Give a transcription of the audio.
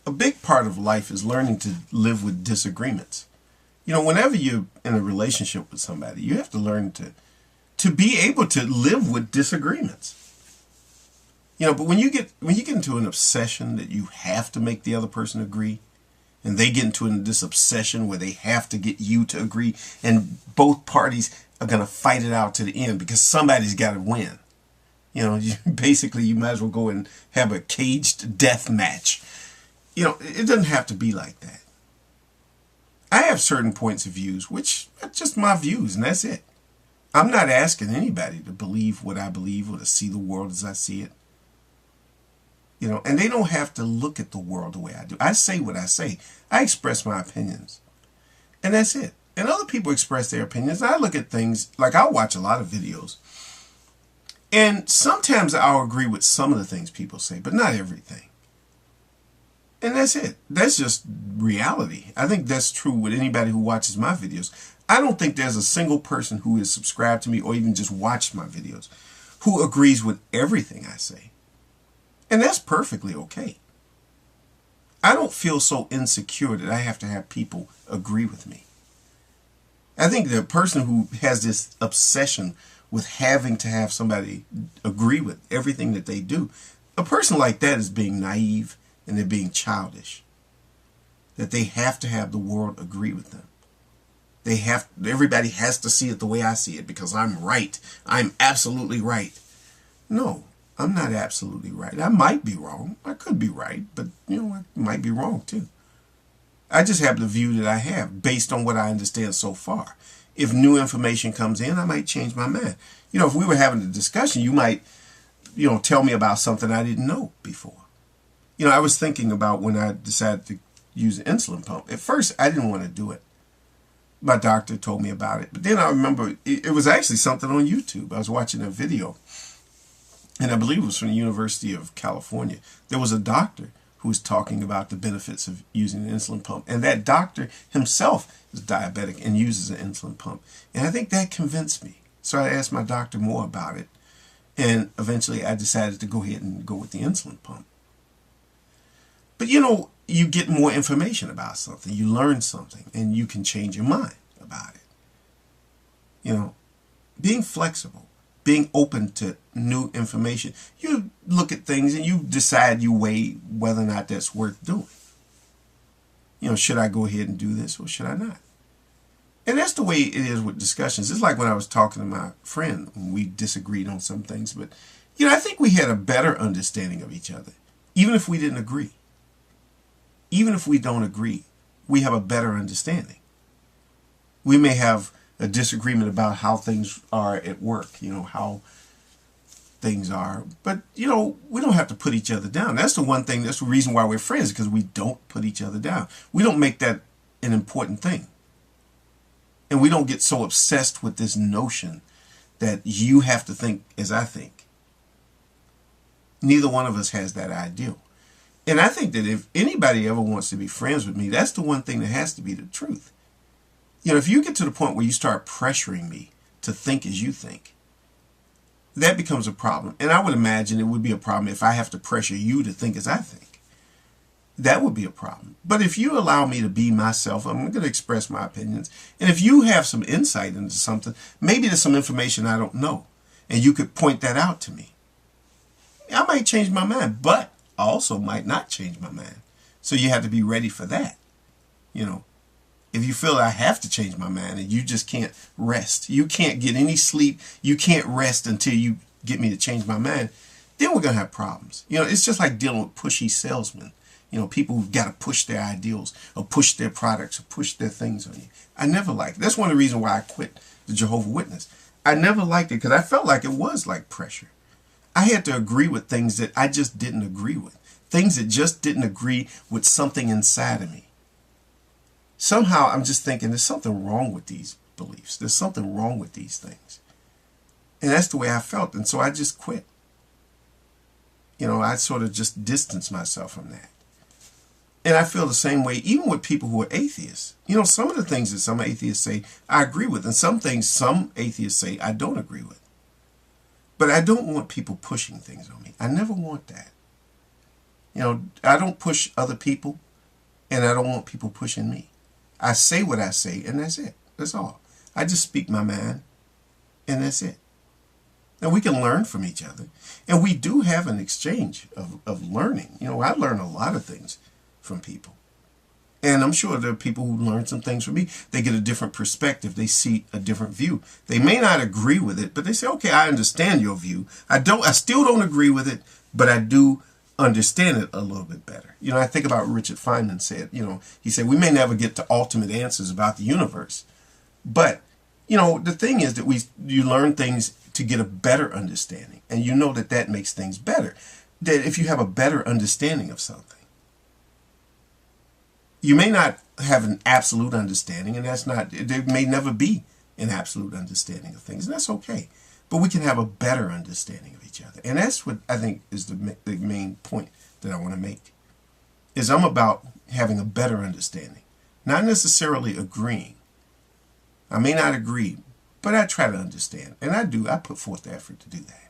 a big part of life is learning to live with disagreements. Whenever you're in a relationship with somebody, you have to learn to be able to live with disagreements. But when you get into an obsession that you have to make the other person agree, and they get into this obsession where they have to get you to agree, and both parties are going to fight it out to the end because somebody's got to win. Basically, you might as well go and have a caged death match. It doesn't have to be like that. I have certain points of views, which are just my views, and that's it. I'm not asking anybody to believe what I believe or to see the world as I see it. And they don't have to look at the world the way I do. I say what I say. I express my opinions. And that's it. And other people express their opinions. I look at things, like I'll watch a lot of videos. And sometimes I'll agree with some of the things people say, but not everything. And that's it. That's just reality. I think that's true with anybody who watches my videos. I don't think there's a single person who is subscribed to me or even just watched my videos who agrees with everything I say. And that's perfectly okay. I don't feel so insecure that I have to have people agree with me. I think the person who has this obsession with having to have somebody agree with everything that they do, a person like that is being naive and they're being childish. That they have to have the world agree with them. Everybody has to see it the way I see it because I'm right. I'm absolutely right. No, I'm not absolutely right. I might be wrong. I could be right, but I might be wrong too. I just have the view that I have based on what I understand so far. If new information comes in, I might change my mind. If we were having a discussion, you might, tell me about something I didn't know before. I was thinking about when I decided to use an insulin pump. At first, I didn't want to do it. My doctor told me about it. But then I remember it was actually something on YouTube. I was watching a video, and I believe it was from the University of California. There was a doctor who was talking about the benefits of using an insulin pump. And that doctor himself is diabetic and uses an insulin pump. And I think that convinced me. So I asked my doctor more about it. And eventually I decided to go ahead and go with the insulin pump. But you get more information about something. You learn something and you can change your mind about it. Being flexible, being open to new information. You look at things and you decide, you weigh whether or not that's worth doing. Should I go ahead and do this or should I not? And that's the way it is with discussions. It's like when I was talking to my friend when we disagreed on some things. But, I think we had a better understanding of each other, even if we didn't agree. Even if we don't agree, we have a better understanding. We may have a disagreement about how things are at work, how things are. But, we don't have to put each other down. That's the one thing, that's the reason why we're friends, because we don't put each other down. We don't make that an important thing. And we don't get so obsessed with this notion that you have to think as I think. Neither one of us has that ideal. And I think that if anybody ever wants to be friends with me, that's the one thing that has to be the truth. If you get to the point where you start pressuring me to think as you think, that becomes a problem. And I would imagine it would be a problem if I have to pressure you to think as I think. That would be a problem. But if you allow me to be myself, I'm going to express my opinions. And if you have some insight into something, maybe there's some information I don't know, and you could point that out to me. I might change my mind, but I also might not change my mind. So you have to be ready for that. If you feel I have to change my mind and you just can't rest, you can't get any sleep, you can't rest until you get me to change my mind, then we're going to have problems. It's just like dealing with pushy salesmen. People who've got to push their ideals or push their products or push their things on you. I never liked it. That's one of the reasons why I quit the Jehovah's Witness. I never liked it because I felt like it was like pressure. I had to agree with things that I just didn't agree with. Things that just didn't agree with something inside of me. Somehow I'm just thinking there's something wrong with these beliefs. There's something wrong with these things. And that's the way I felt. And so I just quit. I sort of just distanced myself from that. And I feel the same way even with people who are atheists. Some of the things that some atheists say I agree with. And some things some atheists say I don't agree with. But I don't want people pushing things on me. I never want that. I don't push other people, and I don't want people pushing me. I say what I say, and that's it. That's all. I just speak my mind, and that's it. And we can learn from each other. And we do have an exchange of learning. I learn a lot of things from people. And I'm sure there are people who learn some things from me. They get a different perspective. They see a different view. They may not agree with it, but they say, okay, I understand your view. I still don't agree with it, but I do understand it a little bit better. I think about Richard Feynman said, he said, we may never get to ultimate answers about the universe. But, the thing is that you learn things to get a better understanding. And that makes things better. That if you have a better understanding of something, you may not have an absolute understanding, and there may never be an absolute understanding of things, and that's okay. But we can have a better understanding of each other. And that's what I think is the main point that I want to make, is I'm about having a better understanding, not necessarily agreeing. I may not agree, but I try to understand, and I put forth the effort to do that.